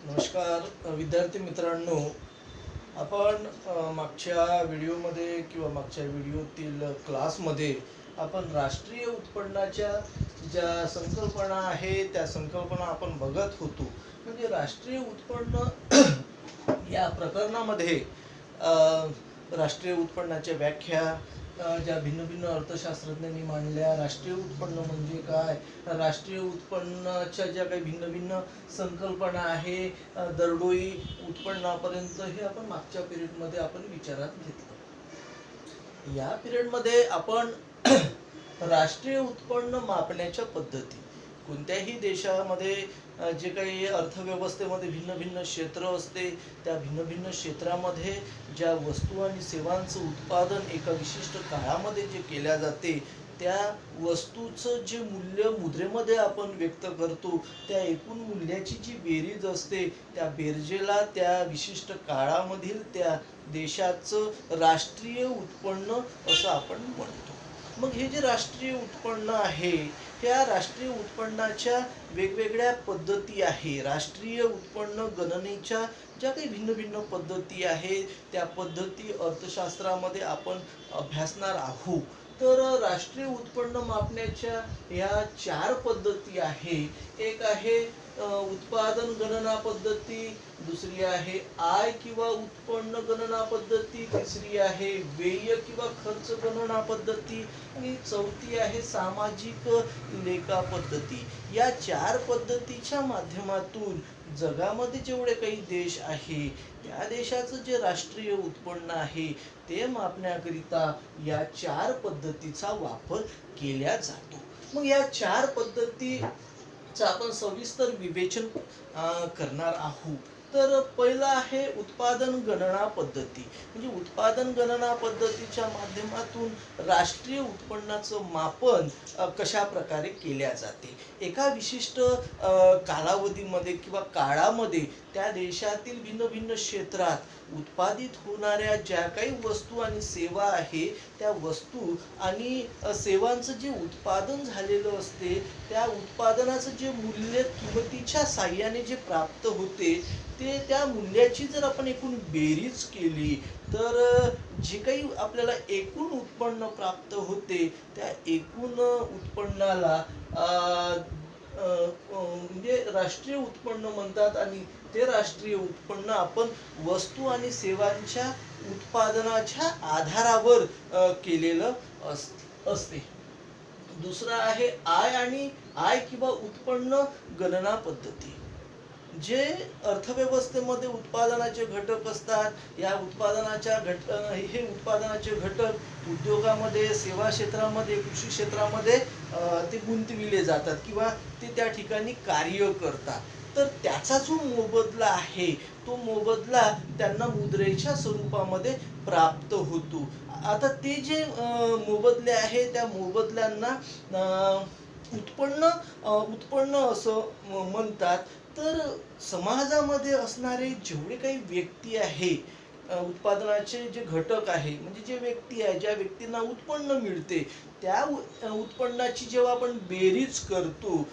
नमस्कार विद्यार्थी मित्रांनो. आपण मागच्या व्हिडिओमध्ये किंवा मागच्या व्हिडिओतील क्लासमध्ये आपण राष्ट्रीय उत्पन्नाच्या ज्या संकल्पना आहे त्या संकल्पना आपण बघत होतो. म्हणजे राष्ट्रीय उत्पन्न या प्रकरणामध्ये राष्ट्रीय उत्पन्नाच्या व्याख्या ज्या भिन्न भिन्न अर्थशास्त्रज्ञांनी मांडल्या, राष्ट्रीय उत्पन्न म्हणजे काय, राष्ट्रीय उत्पन्नाच्या ज्या काही भिन्न भिन्न संकल्पना आहे, दरडोई उत्पन्नापर्यंत हे आपण मागच्या पिरियडमध्ये आपण विचारात घेतलं. या पिरियडमध्ये आपण राष्ट्रीय उत्पन्न मापण्याच्या पद्धती, कोणत्याही देशामध्ये जे काही अर्थव्यवस्थेमध्ये भिन्न भिन्न क्षेत्र असते, त्या भिन्न भिन्न क्षेत्रामध्ये ज्या वस्तू आणि सेवांचं उत्पादन एका विशिष्ट काळामध्ये जे केल्या जाते, त्या वस्तूचं जे मूल्य मुद्रेमध्ये आपण व्यक्त करतो, त्या एकूण मूल्याची जी बेरीज असते, त्या बेरजेला त्या विशिष्ट काळामधील त्या देशाचं राष्ट्रीय उत्पन्न असं आपण म्हणतो. मग हे जे राष्ट्रीय उत्पन्न आहे, त्या राष्ट्रीय उत्पन्नाच्या वेगवेगळ्या पद्धती आहे. राष्ट्रीय उत्पन्न गणनेच्या ज्या काही भिन्न भिन्न पद्धती आहे, त्या पद्धती अर्थशास्त्रामध्ये आपण अभ्यासणार आहोत. तर राष्ट्रीय उत्पन्न मापण्याच्या या 4 पद्धती आहे. एक आहे उत्पादन गणना पद्धती, दुसरी आहे आय किंवा उत्पन्न गणना पद्धती, तिसरी आहे व्यय किंवा खर्च गणना पद्धती आणि चौथी आहे सामाजिक लेखा पद्धती. या 4 पद्धतीच्या माध्यमातून जगामध्ये जेवढे काही देश आहे, त्या देशाचं जे राष्ट्रीय उत्पन्न आहे ते मापण्याकरिता या 4 पद्धतीचा वापर केला जातो. मग या 4 पद्धतीचं आपण सविस्तर विवेचन करणार आहोत. तर पहिला आहे उत्पादन गणना पद्धती. म्हणजे उत्पादन गणना पद्धतीच्या माध्यमातून राष्ट्रीय उत्पन्नाचं मापन कशा प्रकारे केल्या जाते. एका विशिष्ट कालावधीमध्ये किंवा काळामध्ये त्या देशातील भिन्न भिन्न क्षेत्रात उत्पादित होणाऱ्या ज्या काही वस्तू आणि सेवा आहे, त्या वस्तू आणि सेवांचं जे उत्पादन झालेलं असते, त्या उत्पादनाचं जे मूल्य किंमतीच्या साह्याने जे प्राप्त होते, ते त्या मूल्याची जर आपण एकूण बेरीज केली तर जे काही आपल्याला एकूण उत्पन्न प्राप्त होते, त्या एकूण उत्पन्नाला म्हणजे राष्ट्रीय उत्पन्न म्हणतात. आणि ते राष्ट्रीय उत्पन्न आपण वस्तू आणि सेवांच्या उत्पादनाच्या आधारावर केलेलं असते. दुसरा आहे आय किंवा उत्पन्न गणना पद्धती. जे अर्थव्यवस्थेमध्ये उत्पादनाचे घटक असतात, या हे उत्पादनाचे घटक उद्योगामध्ये, सेवा क्षेत्रामध्ये, कृषी क्षेत्रामध्ये ते गुंतविले जातात किंवा ते त्या ठिकाणी कार्य करतात. तर त्याचा जो मोबदला आहे, तो मोबदला त्यांना मुद्रेच्या स्वरूपामध्ये प्राप्त होतो. आता ते जे मोबदले आहे, त्या मोबदल्यांना उत्पन्न असं म्हणतात. तर समाजामध्ये असणारे जेवढे काही व्यक्ती आहे, उत्पादनाचे जे घटक आहे, म्हणजे जे व्यक्ती आहे, ज्या व्यक्तींना उत्पन्न मिळते, त्या उत्पन्नाची जेव्हा आपण बेरीज करतो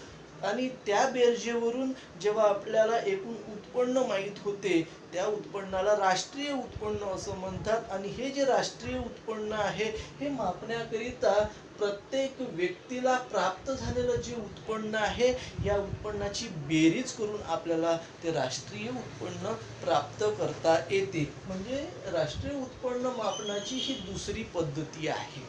आणि त्या बेरजेवरून जेव्हा आपल्याला एकूण उत्पन्न माहीत होते, त्या उत्पन्नाला राष्ट्रीय उत्पन्न असं म्हणतात. आणि हे जे राष्ट्रीय उत्पन्न आहे, हे मापण्याकरिता प्रत्येक व्यक्तीला प्राप्त झालेलं जे उत्पन्न आहे, या उत्पन्नाची बेरीज करून आपल्याला ते राष्ट्रीय उत्पन्न प्राप्त करता येते. म्हणजे राष्ट्रीय उत्पन्न मापनाची ही दुसरी पद्धती आहे.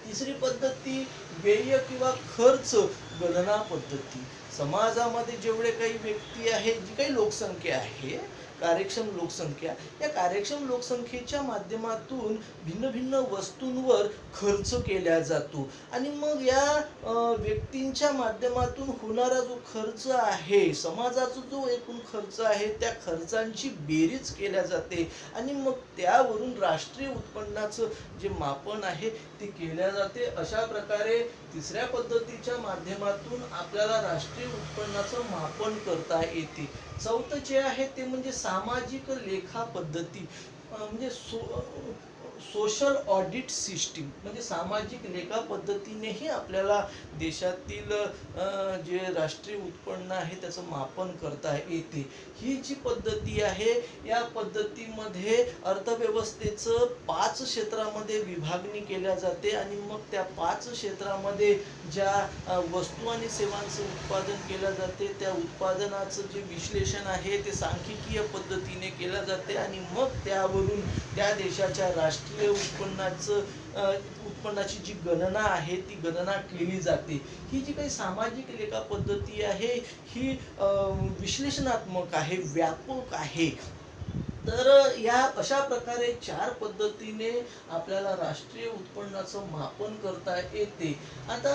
तिसरी पद्धती व्यय किंवा खर्च गणना पद्धती. समाजामध्ये जेवढे काही व्यक्ती आहे, जी काही लोकसंख्या आहे, कार्यक्षम लोकसंख्या, या कार्यक्षम लोकसंख्येच्या माध्यमातून भिन्न भिन्न वस्तूंवर खर्च केला जातो. आणि मग या व्यक्तींच्या माध्यमातून होणारा जो खर्च आहे, समाजाचा जो एकूण खर्च आहे, त्या खर्चांची बेरीज केल्या जाते आणि मग त्यावरून राष्ट्रीय उत्पन्नाचं जे मापन आहे ते केल्या जाते. अशा प्रकारे तिसऱ्या पद्धतीच्या माध्यमातून आपल्याला राष्ट्रीय उत्पन्नाचं मापन करता येते. चौथं जे आहे ते म्हणजे सामाजिक लेखा पद्धती. म्हणजे सोशल ऑडिट सिस्टीम म्हणजे सामाजिक लेखा पद्धतीनेही आपल्याला देशातील जे राष्ट्रीय उत्पन्न आहे त्याचं मापन करता येते. ही जी पद्धती आहे या पद्धतीमध्ये अर्थव्यवस्थेचं 5 क्षेत्रामध्ये विभागणी केल्या जाते आणि मग त्या 5 क्षेत्रामध्ये ज्या वस्तू आणि सेवांचं उत्पादन केलं जाते त्या उत्पादनाचं जे विश्लेषण आहे ते सांख्यिकीय पद्धतीने केलं जाते आणि मग त्यावरून त्या देशाच्या राष्ट्रीय उत्पन्नाची जी गणना आहे ती गणना केली जाते. ही जी काही सामाजिक लेखा पद्धती आहे ही विश्लेषणात्मक आहे, व्यापक आहे. तर या अशा प्रकारे 4 पद्धतीने आपल्याला राष्ट्रीय उत्पन्नाचं मापन करता येते. आता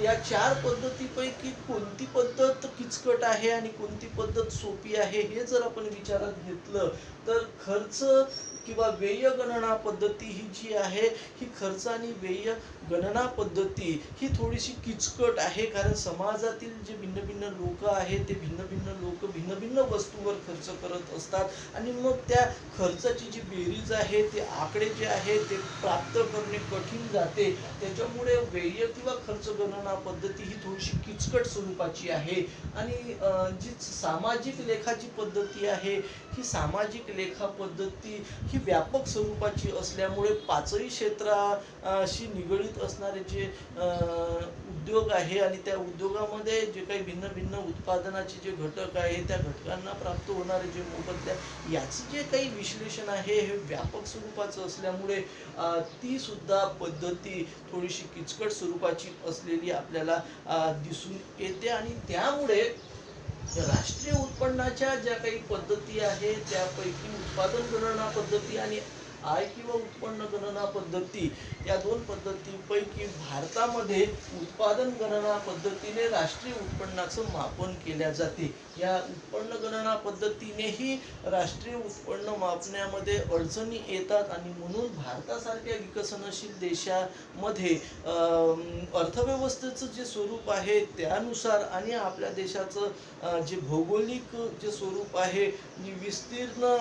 या 4 पद्धतीपैकी कोणती पद्धत किचकट आहे आणि कोणती पद्धत सोपी आहे हे जर आपण विचारात घेतलं तर खर्च किंवा व्यय गणना पद्धती ही जी आहे ही खर्च आणि व्यय गणना पद्धती ही थोडीशी किचकट आहे. कारण समाजातील जे भिन्न भिन्न लोक आहेत ते भिन्न भिन्न वस्तूवर खर्च करत असतात आणि मग त्या खर्चाची जी बेरीज आहे ते आकडे जे आहे ते प्राप्त करणे कठीण जाते. त्याच्यामुळे व्यय किंवा खर्च गणना पद्धती ही थोडीशी किचकट स्वरूपाची आहे. आणि जी सामाजिक लेखाची पद्धती आहे ही सामाजिक लेखा पद्धती ही व्यापक स्वरूपाची असल्यामुळे 5ही क्षेत्राशी निगडित असणारे जे उद्योग आहे आणि त्या उद्योगामध्ये जे काही भिन्न भिन्न उत्पादनाचे जे घटक आहे त्या घटकांना प्राप्त होणारे जे मोबदला याचे जे काही विश्लेषण आहे हे व्यापक स्वरूपाचं असल्यामुळे ती सुद्धा पद्धती थोडीशी किचकट स्वरूपाची असलेली आपल्याला दिसून येते. आणि त्यामुळे राष्ट्रीय उत्पन्नाच्या ज्या काही पद्धती आहेत त्यापैकी उत्पादन गणना पद्धती आणि आय किंवा उत्पन्न गणना पद्धती या 2 पद्धतींपैकी भारतामध्ये उत्पादन गणना पद्धतीने राष्ट्रीय उत्पन्नाचं मापन केल्या जाते. या उत्पन्न गणना पद्धतीनेही राष्ट्रीय उत्पन्न मापण्यामध्ये अडचणी येतात आणि म्हणून भारतासारख्या विकसनशील देशामध्ये अर्थव्यवस्थेचं जे स्वरूप आहे त्यानुसार आणि आपल्या देशाचं जे भौगोलिक जे स्वरूप आहे विस्तीर्ण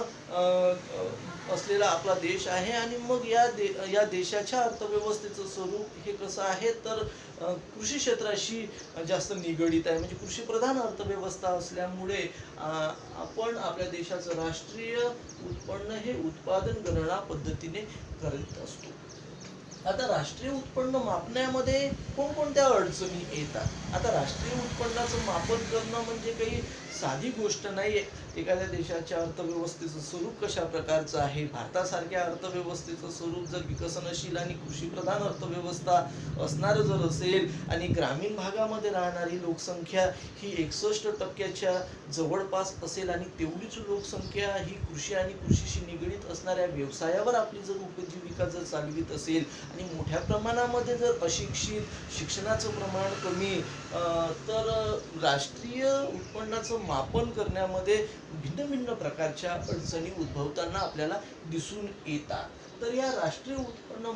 असलेला आपला देश आहे आणि मग या देशाच्या अर्थव्यवस्थेचं स्वरूप हे कसं आहे तर कृषी क्षेत्राशी जास्त निगडित आहे. म्हणजे कृषी प्रधान अर्थव्यवस्था असल्यामुळे आपण आपल्या देशाचं राष्ट्रीय उत्पन्न हे उत्पादन गणना पद्धतीने करत असतो. आता राष्ट्रीय उत्पन्न मापण्यामध्ये कोणकोणत्या अडचणी येतात. आता राष्ट्रीय उत्पन्नाचं मापन करणं म्हणजे काही साधी गोष्ट नाहीये. एखाद्या देशाच्या अर्थव्यवस्थेचं स्वरूप कशा प्रकारचं आहे, भारतासारख्या अर्थव्यवस्थेचं स्वरूप जर विकसनशील आणि कृषीप्रधान अर्थव्यवस्था असणार जर असेल आणि ग्रामीण भागामध्ये राहणारी लोकसंख्या ही 61% जवळपास असेल आणि तेवढीच लोकसंख्या ही कृषी आणि कृषीशी निगडित असणाऱ्या व्यवसायावर आपली जर उपजीविका जर चालवित असेल आणि मोठ्या प्रमाणामध्ये जर अशिक्षित, शिक्षणाचं प्रमाण कमी, तर राष्ट्रीय उत्पन्नाचं मापन करण्यामध्ये भिन्न भिन्न प्रकारच्या अडचणी उद्भवताना आपल्याला दिसून येतात. तर या राष्ट्रीय उत्पन्न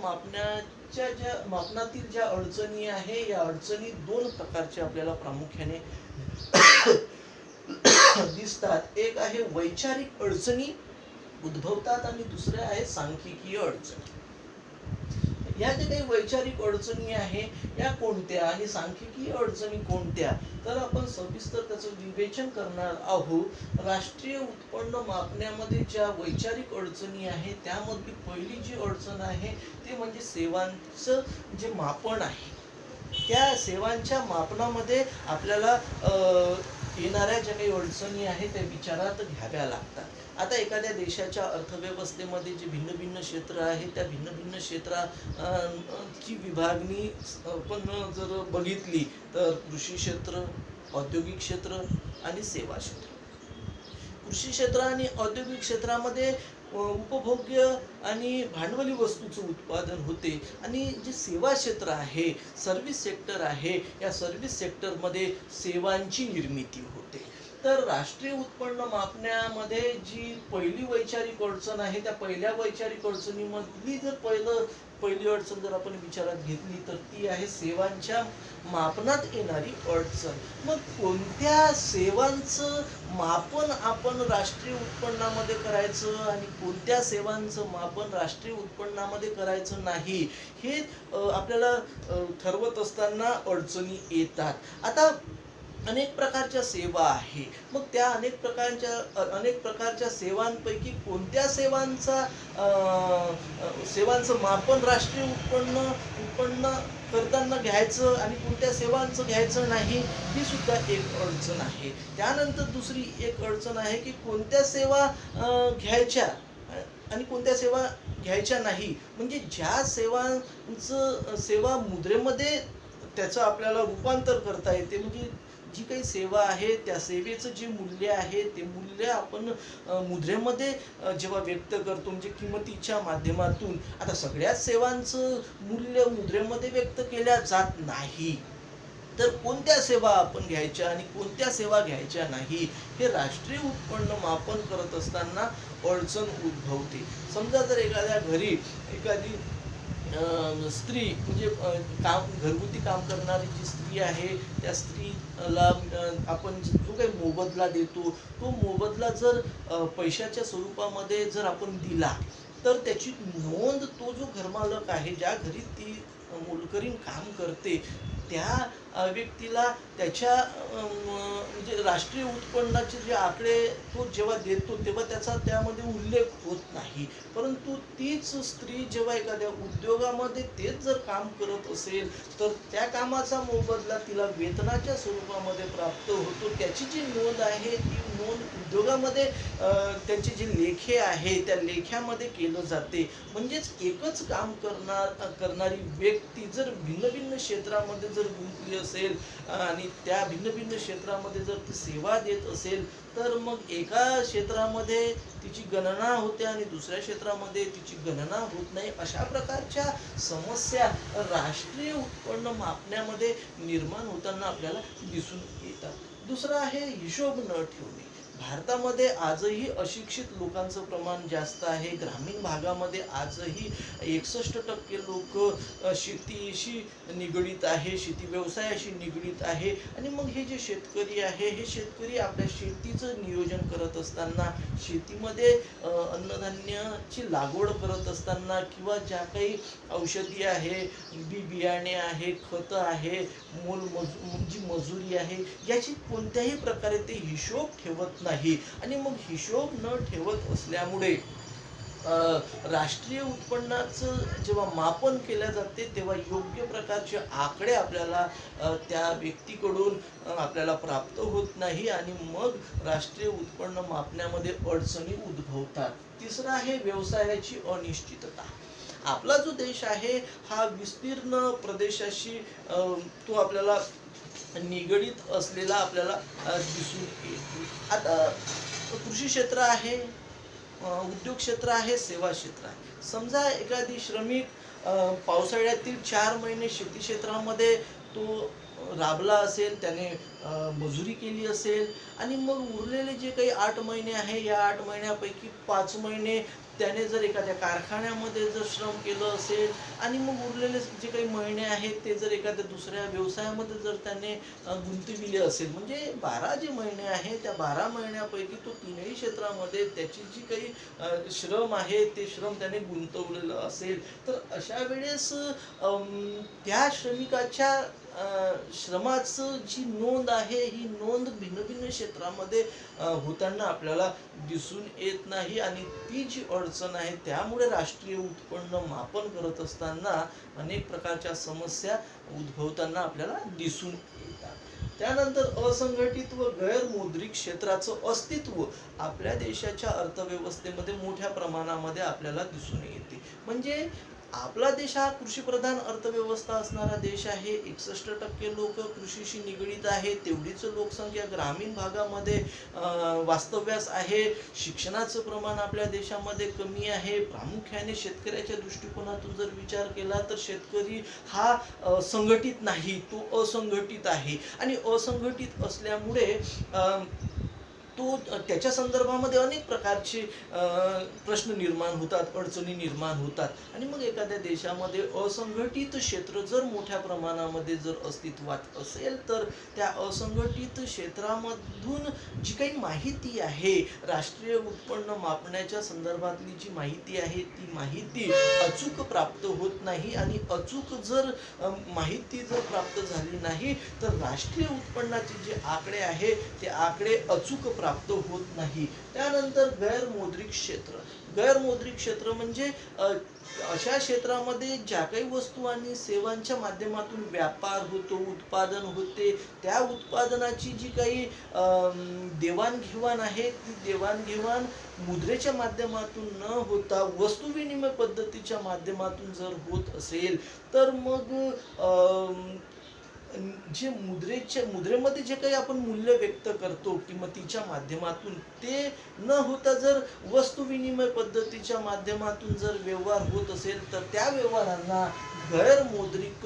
मापनातील ज्या अडचणी आहे या अडचणी 2 प्रकारच्या आपल्याला प्रामुख्याने दिसतात. एक आहे वैचारिक अडचणी उद्भवतात आणि दुसरे आहे सांख्यिकीय अडचणी. या ज्या काही वैचारिक अडचणी आहे या कोणत्या आणि सांख्यिकीय अडचणी कोणत्या तर आपण सविस्तर त्याचं विवेचन करणार आहोत. राष्ट्रीय उत्पन्न मापण्यामध्ये ज्या वैचारिक अडचणी आहे त्यामधली पहिली जी अडचण आहे ते म्हणजे सेवांचं जे मापन आहे. त्या सेवांच्या मापनामध्ये आपल्याला येणाऱ्या ज्या काही अडचणी आहेत त्या विचारात घ्याव्या लागतात. आता एखाद्या देशाच्या अर्थव्यवस्थेमध्ये जे भिन्न भिन्न क्षेत्र आहेत त्या भिन्न भिन्न क्षेत्राची विभागणी आपण जर बघितली तर कृषी क्षेत्र, औद्योगिक क्षेत्र आणि सेवा क्षेत्र. कृषी क्षेत्र आणि औद्योगिक क्षेत्रामध्ये उपभोग्य आणि भांडवली वस्तूचं उत्पादन होते आणि जे सेवा क्षेत्र आहे, सर्व्हिस सेक्टर आहे, या सर्व्हिस सेक्टरमध्ये सेवांची निर्मिती होते. तर राष्ट्रीय उत्पन्न मापण्यामध्ये जी पहिली वैचारिक अडचण आहे, त्या पहिल्या वैचारिक अडचणीमधली जर पहिली अडचण जर आपण विचारात घेतली तर ती आहे सेवांच्या मापनात येणारी अडचण. मग कोणत्या सेवांचं मापन आपण राष्ट्रीय उत्पन्नामध्ये करायचं आणि कोणत्या सेवांचं मापन राष्ट्रीय उत्पन्नामध्ये करायचं नाही, हे आपल्याला ठरवत असताना अडचणी येतात. आता अनेक प्रकारच्या सेवा आहे. मग त्या अनेक प्रकारच्या सेवांपैकी कोणत्या सेवांचं मापन राष्ट्रीय उत्पन्न करताना घ्यायचं आणि कोणत्या सेवांचं घ्यायचं नाही, ही सुद्धा एक अडचण आहे. त्यानंतर दुसरी एक अडचण आहे की कोणत्या सेवा घ्यायच्या आणि कोणत्या सेवा घ्यायच्या नाही. म्हणजे ज्या सेवा मुद्रेमध्ये त्याचं आपल्याला रूपांतर करता येते, म्हणजे जी काही सेवा आहे त्या सेवेचं जे मूल्य आहे ते मूल्य आपण मुद्रेमध्ये जेव्हा व्यक्त करतो, म्हणजे किंमतीच्या माध्यमातून. आता सगळ्याच सेवांचं मूल्य मुद्रेमध्ये व्यक्त केल्या जात नाही, तर कोणत्या सेवा आपण घ्यायच्या आणि कोणत्या सेवा घ्यायच्या नाही, हे राष्ट्रीय उत्पन्न मापन करत असताना अडचण उद्भवते. समजा जर एखाद्या घरी एखादी स्त्री, म्हणजे घरगुती काम करणारी जी स्त्री आहे, त्या स्त्रीला आपण जो काही मोबदला देतो, तो मोबदला जर पैशाच्या स्वरूपामध्ये जर आपण दिला, तर त्याची नोंद तो जो घरमालक आहे, ज्या घरी ती मोलकरीण काम करते, त्या व्यक्तीला त्याच्या म्हणजे राष्ट्रीय उत्पन्नाचे जे आकडे तो जेव्हा देतो तेव्हा त्याचा त्यामध्ये उल्लेख होत नाही. परंतु तीच स्त्री जेव्हा एखाद्या उद्योगामध्ये तेच जर काम करत असेल, तर त्या कामाचा मोबदला तिला वेतनाच्या स्वरूपामध्ये प्राप्त होतो. त्याची जी नोंद आहे ती नोंद उद्योगामध्ये त्यांचे जे लेखे आहे त्या लेख्यामध्ये केलं जाते. म्हणजेच एकच काम करणारी व्यक्ती जर भिन्न भिन्न क्षेत्रामध्ये जर गुंतली असेल आणि त्या भिन्न भिन्न क्षेत्रामध्ये जर ती सेवा देत असेल, तर मग एका क्षेत्रामध्ये तिची गणना होते आणि दुसऱ्या क्षेत्रामध्ये तिची गणना होत नाही. अशा प्रकारच्या समस्या राष्ट्रीय उत्पन्न मापण्यामध्ये निर्माण होताना आपल्याला दिसून येतात. दुसरं आहे हिशोब न ठेवणे. भारतामध्ये आजही अशिक्षित लोकांचं प्रमाण जास्त आहे. ग्रामीण भागामध्ये आजही 61% लोक शेतीशी निगडीत आहे, शेती व्यवसायाशी निगडीत आहे. आणि मग हे जे शेतकरी आहे, हे शेतकरी आपल्या शेतीचं नियोजन करत असताना, शेतीमध्ये अन्नधान्याची लागवड करत असताना, किंवा ज्या काही औषधी आहे, बियाणे आहे, खतं आहे, जी मजुरी आहे, याची कोणत्याही प्रकारे ते हिशोब ठेवत नाही. आणि मग हिशोब न ठेवत असल्यामुळे राष्ट्रीय उत्पन्नाचं जेव्हा मापन केल्या जाते तेव्हा योग्य प्रकारचे आकडे आपल्याला त्या व्यक्तीकडून आपल्याला प्राप्त होत नाही आणि मग राष्ट्रीय उत्पन्न मापण्यामध्ये अडचणी उद्भवतात. तिसरं आहे व्यवसायाची अनिश्चितता. आपला जो देश आहे हा विस्तीर्ण प्रदेशाशी तो आपल्याला निगडीत असलेला आपल्याला दिसून येतो. आता कृषी क्षेत्र आहे, उद्योग क्षेत्र आहे, सेवा क्षेत्र आहे. समजा एखादी श्रमिक पावसाळ्यातील 4 महिने शेती क्षेत्रामध्ये तो राबला असेल, त्याने मजुरी केली असेल, आणि मग उरलेले जे काही 8 महिने आहे, या 8 महिन्यापैकी 5 महिने त्याने जर एखाद्या कारखान्यामध्ये जर श्रम केलं असेल, आणि मग उरलेले जे काही महिने आहेत ते जर एखाद्या दुसऱ्या व्यवसायामध्ये जर त्याने गुंतविले असेल, म्हणजे 12 जे महिने आहे त्या 12 महिन्यापैकी तो 3ही क्षेत्रामध्ये त्याची जी काही श्रम आहे ते श्रम त्याने गुंतवलेलं असेल, तर अशा वेळेस त्या श्रमिकाच्या श्रमाचं जी नोंद आहे, ही नोंद भिन्न भिन्न क्षेत्रामध्ये होताना आपल्याला दिसून येत नाही. आणि ती जी अडचण आहे त्यामुळे राष्ट्रीय उत्पन्न मापन करत असताना अनेक प्रकारच्या समस्या उद्भवताना आपल्याला दिसून येतात. त्यानंतर असंघटित व गैरमौद्रिक क्षेत्राचं अस्तित्व आपल्या देशाच्या अर्थव्यवस्थेमध्ये मोठ्या प्रमाणामध्ये आपल्याला दिसून येते. म्हणजे आपला देश हा कृषीप्रधान अर्थव्यवस्था असणारा देश आहे. 61% लोक कृषीशी निगडीत आहे. तेवढीच लोकसंख्या ग्रामीण भागामध्ये वास्तव्यास आहे. शिक्षणाचं प्रमाण आपल्या देशामध्ये कमी आहे. प्रामुख्याने शेतकऱ्याच्या दृष्टिकोनातून जर विचार केला तर शेतकरी हा संघटित नाही, तो असंघटित आहे. आणि असंघटित असल्यामुळे तो त्याच्या संदर्भामध्ये अनेक प्रकारचे प्रश्न निर्माण होतात, अडचणी निर्माण होतात. आणि मग एखाद्या देशामध्ये असंघटित क्षेत्र जर मोठ्या प्रमाणामध्ये जर अस्तित्वात असेल, तर त्या असंघटित क्षेत्रामधून जी काही माहिती आहे, राष्ट्रीय उत्पन्न मापण्याच्या संदर्भातली जी माहिती आहे, ती माहिती अचूक प्राप्त होत नाही. आणि अचूक जर माहिती जर प्राप्त झाली नाही, तर राष्ट्रीय उत्पन्नाचे जे आकडे आहे, ते आकडे अचूक प्राप्त होत नाही. त्यानंतर गैरमौद्रिक क्षेत्र. गैरमौद्रिक क्षेत्र म्हणजे अशा क्षेत्रामध्ये ज्या काही वस्तू आणि सेवांच्या माध्यमातून व्यापार होतो, उत्पादन होते, त्या उत्पादनाची जी काही देवाणघेवाण आहे, ती देवाणघेवाण मुद्रेच्या माध्यमातून न होता वस्तू विनिमय पद्धतीच्या माध्यमातून जर होत असेल, तर मग जे मुद्रेमध्ये जे काही आपण मूल्य व्यक्त करतो किंमतीच्या माध्यमातून, ते न होता जर वस्तू विनिमय पद्धतीच्या माध्यमातून जर व्यवहार होत असेल, तर त्या व्यवहारांना गैरमौद्रिक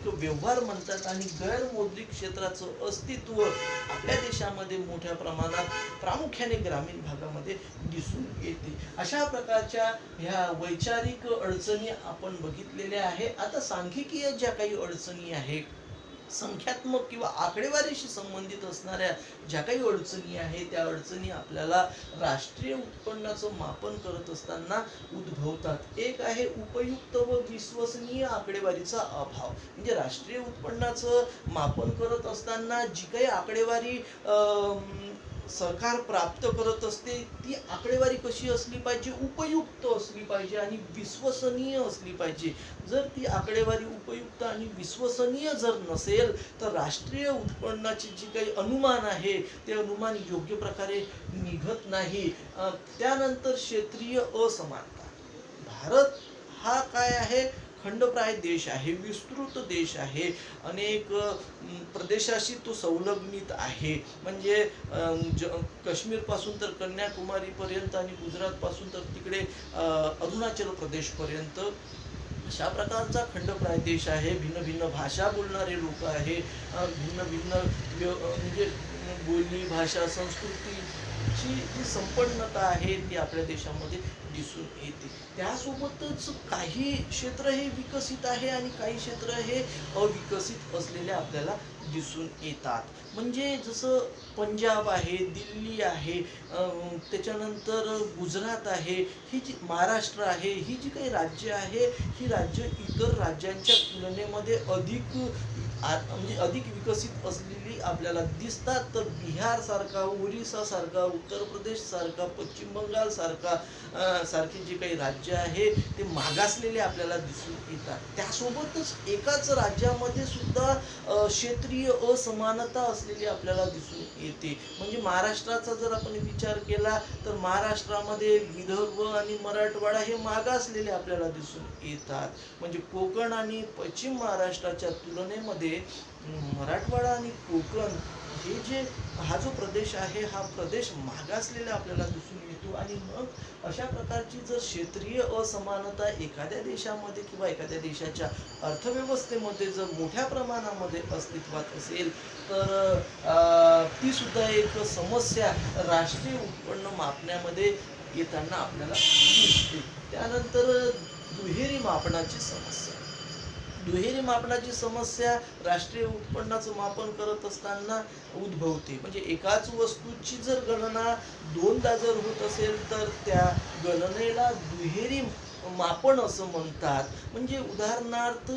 व्यवहार म्हणतात. आणि गैरमौद्रिक क्षेत्राचं अस्तित्व आपल्या देशामध्ये मोठ्या प्रमाणात प्रामुख्याने ग्रामीण भागामध्ये दिसून येते. अशा प्रकारच्या ह्या वैचारिक अडचणी आपण बघितलेल्या आहे. आता सांख्यिकीय ज्या काही अडचणी आहे, संख्यात्मक किंवा आकडेवारीशी संबंधित असणाऱ्या ज्या काही अडचणी आहे, त्या अडचणी आपल्याला राष्ट्रीय उत्पन्नाचं मापन करत असताना उद्भवतात. एक आहे उपयुक्त व विश्वसनीय आकडेवारीचा अभाव. म्हणजे राष्ट्रीय उत्पन्नाचं मापन करत असताना जी काही आकडेवारी सरकार प्राप्त करत असते, ती आकडेवारी कशी असली पाहिजे, उपयुक्त असली पाहिजे आणि विश्वसनीय असली पाहिजे. जर ती आकडेवारी उपयुक्त आणि विश्वसनीय जर नसेल, तर राष्ट्रीय उत्पन्नाचे जे काही अनुमान आहे, ते अनुमान योग्य प्रकारे निघत नाही. त्यानंतर क्षेत्रीय असमानता. भारत हा काय आहे, खंडप्राय देश आहे, विस्तृत देश आहे, अनेक प्रदेशाशी तो संलग्नित आहे. म्हणजे काश्मीर पासून तर कन्याकुमारी पर्यंत आणि गुजरात पासून तर तिकडे अरुणाचल प्रदेश पर्यंत अशा प्रकारचा खंडप्राय देश आहे. भिन्न भिन्न भाषा बोलणारे लोक आहे, भिन्न भिन्न म्हणजे बोली, भाषा, संस्कृतीची जी संपन्नता आहे, ती आपल्या देशामध्ये दिसून येते. त्यासोबतच काही क्षेत्र हे विकसित आहे आणि काही क्षेत्र हे अविकसित असलेले आपल्याला दिसून येतात. म्हणजे जसं पंजाब आहे, दिल्ली आहे, त्याच्यानंतर गुजरात आहे, ही जी महाराष्ट्र आहे, ही जी काही राज्य आहे, ही राज्य इतर राज्यांच्या तुलनेमध्ये म्हणजे अधिक विकसित असलेली आपल्याला दिसतात. तर बिहार सारखा, ओरिसा सारखा, उत्तर प्रदेश सारखा, पश्चिम बंगाल सारखे जे काही राज्य आहे, ते मागासलेले आपल्याला दिसून येतात. त्यासोबतच एकाच राज्यामध्ये सुद्धा क्षेत्रीय असमानता असलेली आपल्याला दिसून येते. म्हणजे महाराष्ट्राचा जर आपण विचार केला, तर महाराष्ट्रामध्ये विदर्भ आणि मराठवाडा हे मागासलेले आपल्याला दिसून येतात. म्हणजे कोकण आणि पश्चिम महाराष्ट्राच्या तुलनेमध्ये मराठवाडा आणि कोकण हा जो प्रदेश आहे, हा प्रदेश मागासलेला आपल्याला दिसून येतो. आणि मग अशा प्रकारची जर क्षेत्रीय असमानता एखाद्या देशामध्ये किंवा एखाद्या देशाच्या अर्थव्यवस्थेमध्ये जर मोठ्या प्रमाणामध्ये अस्तित्वात असेल, तर ती सुद्धा एक समस्या राष्ट्रीय उत्पन्न मापण्यामध्ये येताना आपल्याला दिसते. त्यानंतर दुहेरी मापनाची समस्या. दुहेरी मापनाची समस्या राष्ट्रीय उत्पन्नाचं मापन करत असताना उद्भवते. म्हणजे एकाच वस्तूची जर गणना दोनदा जर होत असेल, तर त्या गणनेला दुहेरी मापन असं म्हणतात. म्हणजे उदाहरणार्थ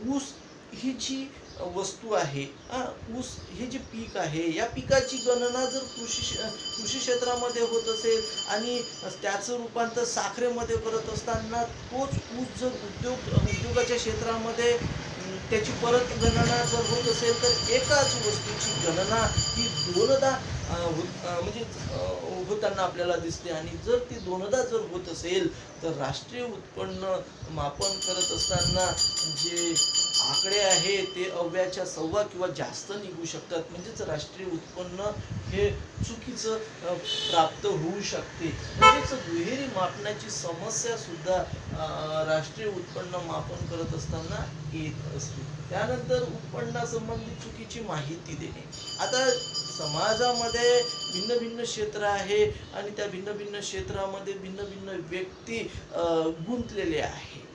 ऊस ही जी वस्तू आहे, ऊस हे जे पीक आहे, या पिकाची गणना जर कृषी क्षेत्रामध्ये होत असेल आणि त्याचं रूपांतर साखरेमध्ये करत असताना तोच ऊस जर उद्योगाच्या क्षेत्रामध्ये त्याची परत गणना जर होत असेल, तर एकाच वस्तूची गणना ही दोनदा म्हणजे होताना आपल्याला दिसते. आणि जर ती दोनदा जर होत असेल, तर राष्ट्रीय उत्पन्न मापन करत असताना जे आकडे आहे ते अव्याच्या सव्वा किंवा जास्त निघू शकतात, म्हणजेच राष्ट्रीय उत्पन्न हे चुकीचं प्राप्त होऊ शकते. म्हणजेच दुहेरी मापनाची समस्या सुद्धा राष्ट्रीय उत्पन्न मापन करत असताना येत असते. त्यानंतर उत्पन्नासंबंधी चुकीची माहिती देणे. आता समाजामध्ये भिन्न भिन्न क्षेत्र आहे आणि त्या भिन्न भिन्न क्षेत्रामध्ये भिन्न भिन्न व्यक्ती गुंतलेले आहे.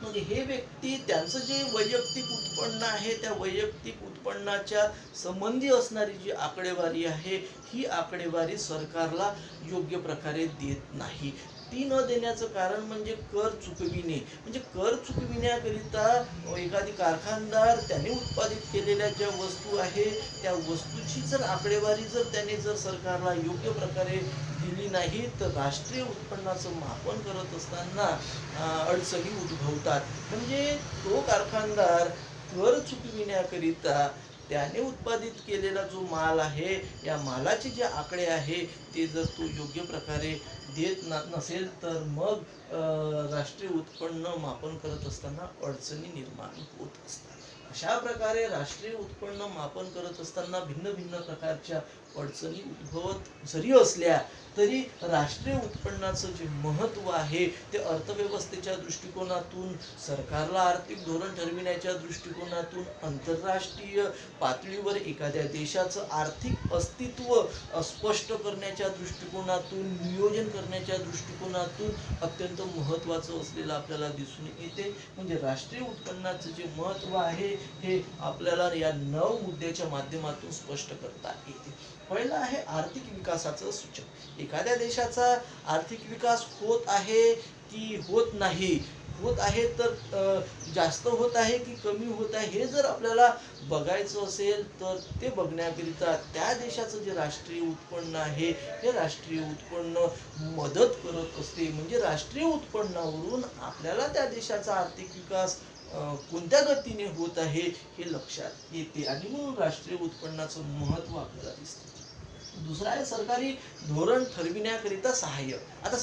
मग हे व्यक्ती त्यांचं जे वैयक्तिक उत्पन्न आहे त्या वैयक्तिक उत्पन्नाच्या संबंधी असणारी जी आकडेवारी आहे ही आकडेवारी सरकारला योग्य प्रकारे देत नाही. ती न देण्याचं कारण म्हणजे कर चुकविणे. म्हणजे कर चुकविण्याकरिता एखादी कारखानदार त्याने उत्पादित केलेल्या ज्या वस्तू आहे त्या वस्तूची जर आकडेवारी त्याने सरकारला योग्य प्रकारे दिली नाही तर राष्ट्रीय उत्पन्नाचं मापन करत असताना अडचणी उद्भवतात. म्हणजे तो कारखानदार कर चुकविण्याकरिता त्याने उत्पादित केलेला जो माल आहे या मालाचे जे आकडे आहे ते जर तो योग्य प्रकारे देत नसेल तर मग राष्ट्रीय उत्पन्न मापन करत असताना अडचणी निर्माण होत असतात. अशा प्रकारे राष्ट्रीय उत्पन्न मापन करत असताना भिन्न भिन्न प्रकारच्या अडचणी उद्भवत जरी असल्या तरी राष्ट्रीय उत्पन्नाचं जे महत्त्व आहे ते अर्थव्यवस्थेच्या दृष्टिकोनातून, सरकारला आर्थिक धोरण ठरविण्याच्या दृष्टिकोनातून, आंतरराष्ट्रीय पातळीवर एखाद्या देशाचं आर्थिक अस्तित्व स्पष्ट करण्याच्या दृष्टिकोनातून, नियोजन करण्याच्या दृष्टिकोनातून अत्यंत महत्त्वाचं असलेलं आपल्याला दिसून येते. म्हणजे राष्ट्रीय उत्पन्नाचं जे महत्त्व आहे हे आपल्याला या 9 मुद्द्याच्या माध्यमातून स्पष्ट करता येते. पहिलं आहे आर्थिक विकासाचं सूचक. एखाद्या देशाचा आर्थिक विकास होत आहे की होत नाही, होत आहे तर जास्त होत आहे की कमी होत आहे हे जर आपल्याला बघायचं असेल तर ते बघण्याकरिता त्या देशाचं जे राष्ट्रीय उत्पन्न आहे हे राष्ट्रीय उत्पन्न मदत करत असते. म्हणजे राष्ट्रीय उत्पन्नावरून आपल्याला त्या देशाचा आर्थिक विकास कोणत्या गतीने होत आहे हे लक्षात येते आणि म्हणून राष्ट्रीय उत्पन्नाचं महत्त्व आपल्याला दिसते. दुसरा आहे सरकारी धोरण ठरविण्याकरिता सहाय्य. आता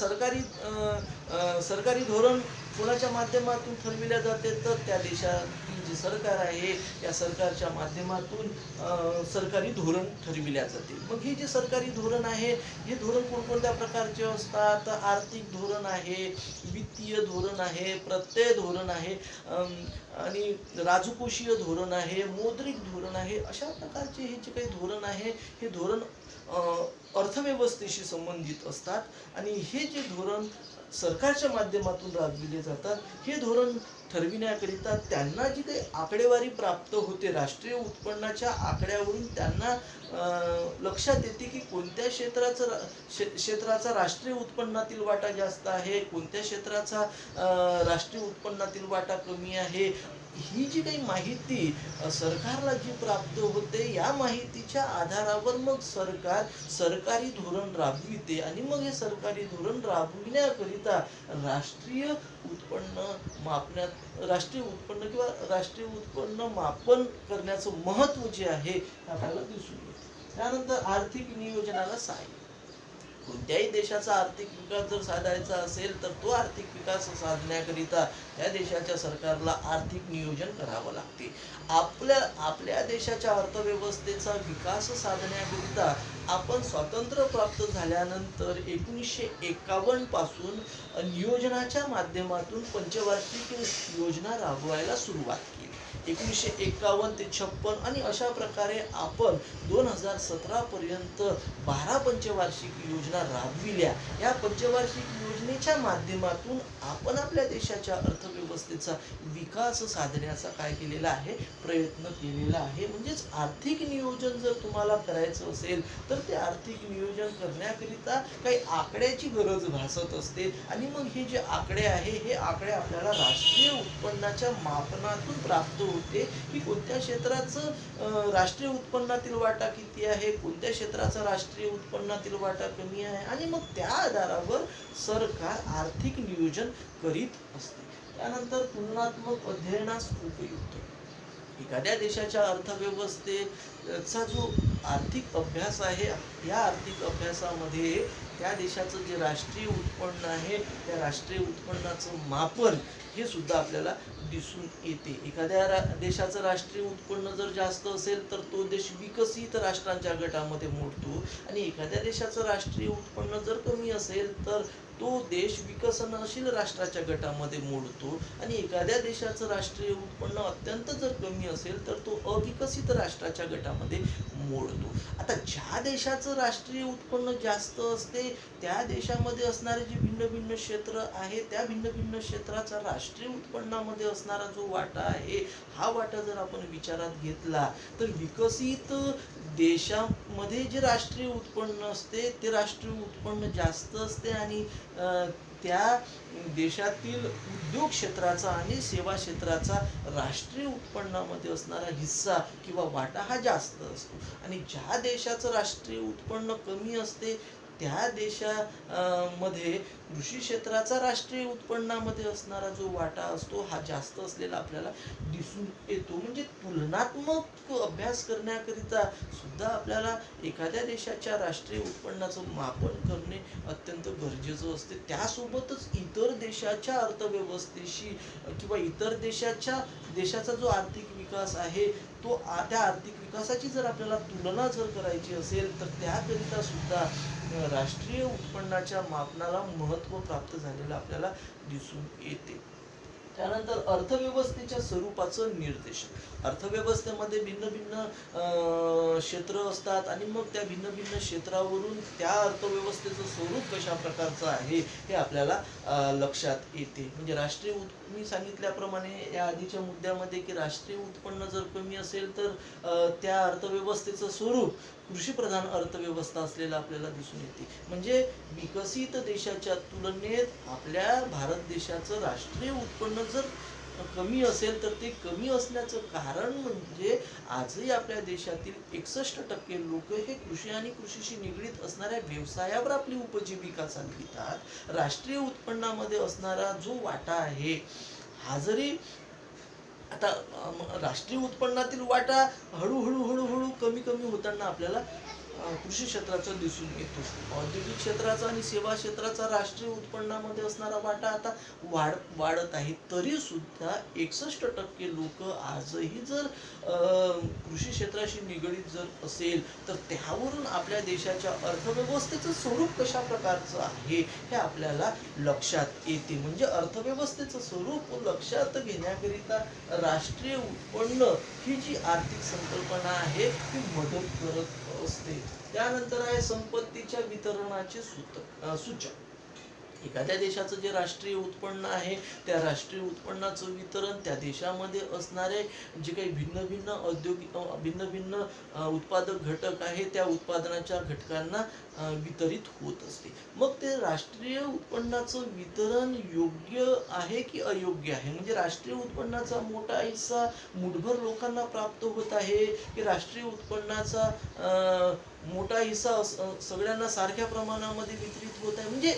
सरकारी धोरण कोणाच्या माध्यमातून ठरविल्या जाते तर त्या देशातील जे सरकार आहे या सरकारच्या माध्यमातून सरकारी धोरण ठरविल्या जाते. मग हे जे सरकारी धोरण आहे हे धोरण कोणकोणत्या प्रकारचे असतात? आर्थिक धोरण आहे, वित्तीय धोरण आहे, प्रत्यय धोरण आहे आणि राजकोषीय धोरण आहे, मौद्रिक धोरण आहे. अशा प्रकारचे हे जे काही धोरण आहे हे धोरण अर्थव्यवस्थेशी संबंधित असतात आणि हे जे धोरण सरकारच्या माध्यमातून राबविले जातात हे धोरण ठरविण्याकरिता त्यांना जी काही आकडेवारी प्राप्त होते राष्ट्रीय उत्पन्नाच्या आकड्यावरून त्यांना लक्षात येते की कोणत्या क्षेत्राचा राष्ट्रीय उत्पन्नातील वाटा जास्त आहे, कोणत्या क्षेत्राचा राष्ट्रीय उत्पन्नातील वाटा कमी आहे. ही जी काही माहिती सरकारला जी प्राप्त होते या माहितीच्या आधारावर मग सरकार सरकारी धोरण राबविते आणि मग हे सरकारी धोरण राबविण्याकरिता राष्ट्रीय उत्पन्न किंवा राष्ट्रीय उत्पन्न मापन करण्याचं महत्त्व जे आहे आपल्याला दिसून येते. त्यानंतर आर्थिक नियोजनाला सहाय्य. कोणत्याही देशाचा आर्थिक विकास जर साधायचा असेल तर तो आर्थिक विकास साधण्याकरिता त्या देशाच्या सरकारला आर्थिक नियोजन करावं लागते. आपल्या देशाच्या अर्थव्यवस्थेचा विकास साधण्याकरिता आपण स्वातंत्र्य प्राप्त झाल्यानंतर 1951 पासून नियोजनाच्या माध्यमातून पंचवार्षिक योजना राबवायला सुरुवात केली. 1951 ते 56 आणि अशा प्रकारे आपण 2017 पर्यंत 12 पंचवार्षिक योजना राबविल्या. या पंचवार्षिक योजनेच्या माध्यमातून आपण आपल्या देशाच्या अर्थव्यवस्थेचा विकास साधण्याचा काय केलेला आहे प्रयत्न केलेला आहे. म्हणजेच आर्थिक नियोजन जर तुम्हाला करायचं असेल तर ते आर्थिक नियोजन करण्याकरिता काही आकड्याची गरज भासत असते आणि मग हे जे आकडे आहे हे आकडे आपल्याला राष्ट्रीय उत्पन्नाच्या मापनातून प्राप्त होते की कोणत्या क्षेत्राचं राष्ट्रीय उत्पन्नातील वाटा किती आहे, कोणत्या क्षेत्राचा राष्ट्रीय उत्पन्नातील वाटा कमी आहे आणि मग त्या आधारावर सरकार आर्थिक नियोजन करीत असते. त्यानंतर तुलनात्मक अध्ययनास उपयुक्त. एखाद्या देशाच्या अर्थव्यवस्थेचा जो आर्थिक अभ्यास आहे या आर्थिक अभ्यासामध्ये त्या देशाचं जे राष्ट्रीय उत्पन्न आहे त्या राष्ट्रीय उत्पन्नाचं मापन हे सुद्धा आपल्याला दिसून येते. एखाद्या देशाचं राष्ट्रीय उत्पन्न जर जास्त असेल तर तो देश विकसित राष्ट्रांच्या गटामध्ये मोडतो, आणि एखाद्या देशाचं राष्ट्रीय उत्पन्न जर कमी असेल तर तो देश विकसनशील राष्ट्राच्या गटामध्ये मोडतो, आणि एखाद्या देशाचं राष्ट्रीय उत्पन्न अत्यंत जर कमी असेल तर तो अविकसित राष्ट्राच्या गटामध्ये मोडतो. आता ज्या देशाचं राष्ट्रीय उत्पन्न जास्त असते त्या देशामध्ये असणारे जे भिन्न भिन्न क्षेत्र आहे, त्या भिन्न भिन्न क्षेत्राचा राष्ट्रीय उत्पन्नामध्ये असणारा जो वाटा आहे, हा वाटा जर आपण विचारात घेतला तर विकसित देशामध्ये जे राष्ट्रीय उत्पन्न असते ते राष्ट्रीय उत्पन्न जास्त असते, आणि त्या देशातील उद्योग क्षेत्राचा आणि सेवा क्षेत्राचा राष्ट्रीय उत्पन्नामध्ये असणारा हिस्सा किंवा वाटा हा जास्त असतो. आणि ज्या देशाचं राष्ट्रीय उत्पन्न कमी असते त्या देशामध्ये कृषी क्षेत्राचा राष्ट्रीय उत्पन्नामध्ये असणारा जो वाटा असतो हा जास्त असलेला आपल्याला दिसून येतो. म्हणजे तुलनात्मक अभ्यास करण्याकरिता सुद्धा आपल्याला एखाद्या देशाच्या राष्ट्रीय उत्पन्नाचं मापन करणे अत्यंत गरजेचं असते. त्यासोबतच इतर देशाच्या अर्थव्यवस्थेशी किंवा इतर देशाचा जो आर्थिक विकास आहे तो त्या आर्थिक विकासाची जर आपल्याला तुलना जर करायची असेल तर त्याकरिता सुद्धा राष्ट्रीय उत्पन्नाच्या मापनाला महत्त्व प्राप्त झालेलं आपल्याला दिसून येते. त्यानंतर अर्थव्यवस्थेच्या स्वरूपाचं निर्देशन. अर्थव्यवस्थेमध्ये भिन्न भिन्न क्षेत्र असतात, आणि मग त्या भिन्न भिन्न क्षेत्रावरून त्या अर्थव्यवस्थेचं स्वरूप कशा प्रकारचं आहे हे आपल्याला लक्षात येते. म्हणजे राष्ट्रीय मी सांगितल्याप्रमाणे या आधीच्या मुद्द्यामध्ये की राष्ट्रीय उत्पन्न जर कमी असेल तर त्या अर्थव्यवस्थेचं स्वरूप कृषीप्रधान अर्थव्यवस्था असलेला आपल्याला दिसून येते. म्हणजे विकसित देशाच्या तुलनेत आपल्या भारत देशाचं राष्ट्रीय उत्पन्न जर कमी असेल तर ते कमी असण्याचं कारण म्हणजे आजही आपल्या देशातील 61% लोक हे कृषी आणि कृषीशी निगडीत असणाऱ्या व्यवसायावर आपली उपजीविका चालवितात. राष्ट्रीय उत्पन्नामध्ये असणारा जो वाटा आहे हा जरी आता राष्ट्रीय उत्पन्नातील वाटा हळूहळू कमी कमी होताना आपल्याला कृषी क्षेत्राचा दिसून येतो. औद्योगिक क्षेत्राचा आणि सेवा क्षेत्राचा राष्ट्रीय उत्पन्नामध्ये असणारा वाटा आता वाढत आहे. तरी सुद्धा 61% लोक आजही जर कृषी क्षेत्राशी निगडीत जर असेल तर त्यावरून आपल्या देशाच्या अर्थव्यवस्थेचं स्वरूप कशा प्रकारचं आहे हे आपल्याला लक्षात येते. म्हणजे अर्थव्यवस्थेचं स्वरूप लक्षात घेण्याकरिता राष्ट्रीय उत्पन्न ही जी आर्थिक संकल्पना आहे ती मदत करत असते. त्यानंतर आहे संपत्तीच्या वितरणाचे सूचक. एखाद्या देशाचं जे राष्ट्रीय उत्पन्न आहे त्या राष्ट्रीय उत्पन्नाचं वितरण त्या देशामध्ये असणारे जे काही भिन्न भिन्न उत्पादक घटक आहे त्या उत्पादनाच्या घटकांना वितरित होत असते. मग ते राष्ट्रीय उत्पन्नाचं वितरण योग्य आहे की अयोग्य आहे, म्हणजे राष्ट्रीय उत्पन्नाचा मोठा हिस्सा मुठभर लोकांना प्राप्त होत आहे की राष्ट्रीय उत्पन्नाचा मोठा हिस्सा सगळ्यांना सारख्या प्रमाणामध्ये वितरित होत आहे. म्हणजे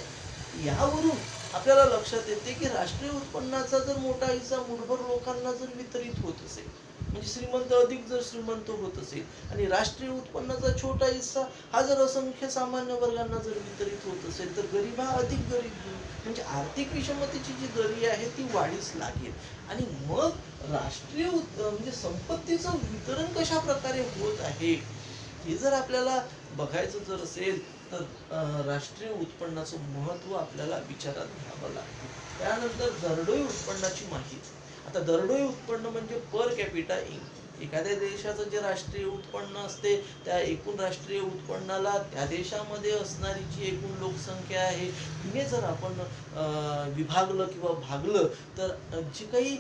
यावरून आपल्याला लक्षात येते की राष्ट्रीय उत्पन्नाचा जर मोठा हिस्सा मुठभर लोकांना जर वितरित होत असेल, म्हणजे श्रीमंत अधिक जर श्रीमंत होत असेल, आणि राष्ट्रीय उत्पन्नाचा छोटा हिस्सा हा जर असंख्य सामान्य वर्गांना जर वितरित होत असेल तर गरीब हा अधिक गरीब होईल. म्हणजे आर्थिक विषमतेची जी दरी आहे ती वाढीस लागेल. आणि मग राष्ट्रीय म्हणजे संपत्तीचं वितरण कशा प्रकारे होत आहे हे जर आपल्याला बघायचं जर असेल तर राष्ट्रीय उत्पन्नाचं महत्त्व आपल्याला विचारात घ्यावं लागतं. त्यानंतर दरडोई उत्पन्नाची माहिती. आता दरडोई उत्पन्न म्हणजे पर कॅपिटा इन्कम. एखाद्या देशाचं जे राष्ट्रीय उत्पन्न असते त्या एकूण राष्ट्रीय उत्पन्नाला त्या देशामध्ये असणारी जी एकूण लोकसंख्या आहे तिने जर आपण विभागलं किंवा भागलं तर जे काही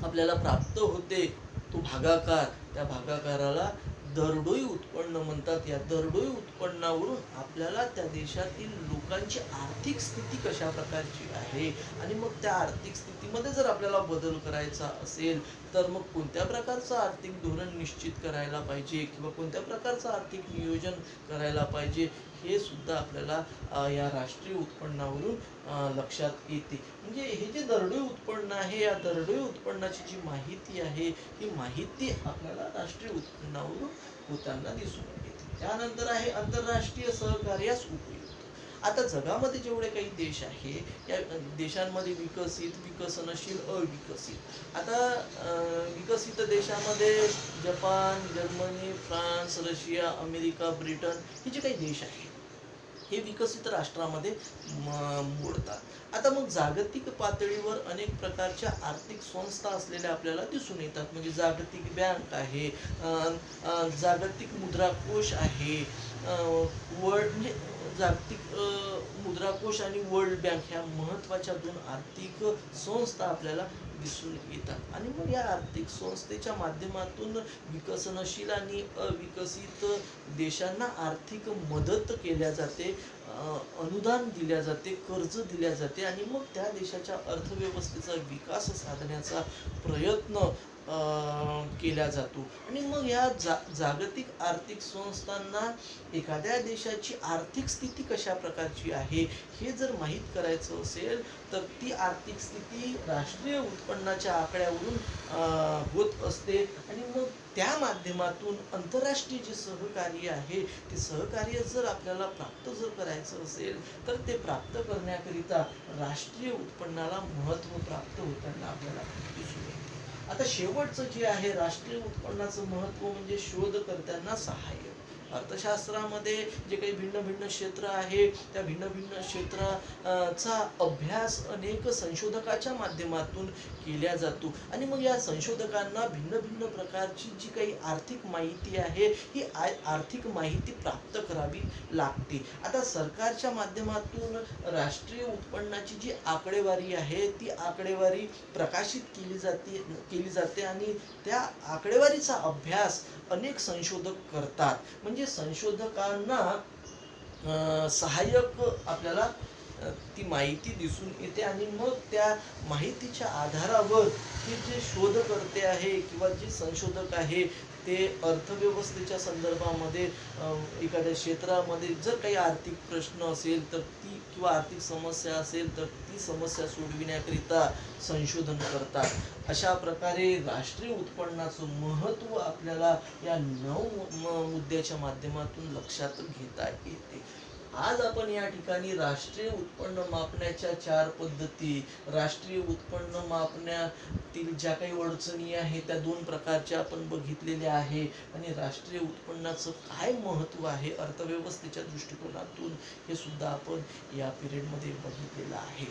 आपल्याला प्राप्त होते तो भागाकार, त्या भागाकाराला दरडोई उत्पन्न म्हणतात. या दरडोई उत्पन्नावरून आपल्याला त्या देशातील लोकांची आर्थिक स्थिती कशा प्रकारची आहे आणि मग त्या आर्थिक स्थितीमध्ये जर आपल्याला बदल करायचा असेल तर मग कोणत्या प्रकारचं आर्थिक धोरण निश्चित करायला पाहिजे किंवा कोणत्या प्रकारचं आर्थिक नियोजन करायला पाहिजे हे सुद्धा आपल्याला या राष्ट्रीय उत्पन्नावरून लक्षात येते. म्हणजे हे जे दरडोई उत्पन्न आहे या दरडोई उत्पन्नाची जी माहिती आहे ही माहिती आपल्याला राष्ट्रीय उत्पन्नावरून होताना दिसून येते. त्यानंतर आहे आंतरराष्ट्रीय सहकार्यास उपयुक्त. आता जगामध्ये जेवढे काही देश आहे या देशांमध्ये विकसित, विकसनशील, अविकसित. आता विकसित देशामध्ये Japan, Germany, France, Russia, America, Britain हे जे काही देश आहेत हे विकसित राष्ट्रामध्ये मोडतात. आता मग जागतिक पातळीवर अनेक प्रकारच्या आर्थिक संस्था असलेल्या आपल्याला दिसून येतात. म्हणजे जागतिक बँक आहे, जागतिक मुद्राकोष आहे, वर्ल्ड म्हणजे जागतिक मुद्राकोष आणि वर्ल्ड बँक ह्या महत्त्वाच्या दोन आर्थिक संस्था आपल्याला दिसून येतात. आणि मग या आर्थिक संस्थेच्या माध्यमातून विकसनशील आणि अविकसित देशांना आर्थिक मदत केल्या जाते, अनुदान दिल्या जाते, कर्ज दिल्या जाते आणि मग त्या देशाच्या अर्थव्यवस्थेचा विकास साधण्याचा प्रयत्न केला जातो. आणि मग या जागतिक आर्थिक संस्थांना एखाद्या देशाची आर्थिक स्थिती कशा प्रकारची आहे हे जर माहीत करायचं असेल तर ती आर्थिक स्थिती राष्ट्रीय उत्पन्नाच्या आकड्यावरून होत असते. आणि मग त्या माध्यमातून आंतरराष्ट्रीय जे सहकार्य आहे ते सहकार्य जर आपल्याला प्राप्त जर करायचं असेल तर ते प्राप्त करण्याकरिता राष्ट्रीय उत्पन्नाला महत्त्व प्राप्त होताना आपल्याला दिसून येते. आता शेवटचं जे आहे राष्ट्रीय उत्पन्नाचं महत्त्व म्हणजे शोधकर्त्यांना सहाय्य. अर्थशास्त्रामध्ये जे काही भिन्न भिन्न क्षेत्र आहे त्या भिन्न भिन्न क्षेत्राचा अभ्यास अनेक संशोधकाच्या माध्यमातून केला जातो. आणि मग या संशोधकांना भिन्न भिन्न प्रकारची जी काही आर्थिक माहिती आहे ही आर्थिक माहिती प्राप्त करावी लागते. आता सरकारच्या माध्यमातून राष्ट्रीय उत्पन्नाची जी आकडेवारी आहे ती आकडेवारी प्रकाशित केली जाते आणि त्या आकडेवारीचा अभ्यास अनेक संशोधक करतात. म्हणजे संशोधकांना सहाय्यक आपल्याला ती माहिती दिसून येते आणि मग त्या माहितीच्या आधारावर हे जे शोधकर्ते आहे किंवा जे संशोधक आहे ते अर्थव्यवस्थेच्या संदर्भामध्ये एखाद्या क्षेत्रामध्ये जर काही आर्थिक प्रश्न असेल तर ती किंवा आर्थिक समस्या असेल तर ती समस्या सोडविण्याकरिता संशोधन करतात. अशा प्रकारे राष्ट्रीय उत्पन्नाचं महत्त्व आपल्याला या 9 मुद्द्याच्या माध्यमातून लक्षात घेता येते. आज आपण या ठिकाणी राष्ट्रीय उत्पन्न मापण्याच्या 4 पद्धती, राष्ट्रीय उत्पन्न मापण्यातील ज्या काही अडचणी आहेत त्या 2 प्रकारच्या आपण बघितलेल्या आहे आणि राष्ट्रीय उत्पन्नाचं काय महत्त्व आहे अर्थव्यवस्थेच्या दृष्टिकोनातून हे सुद्धा आपण या पिरियडमध्ये बघितलेलं आहे.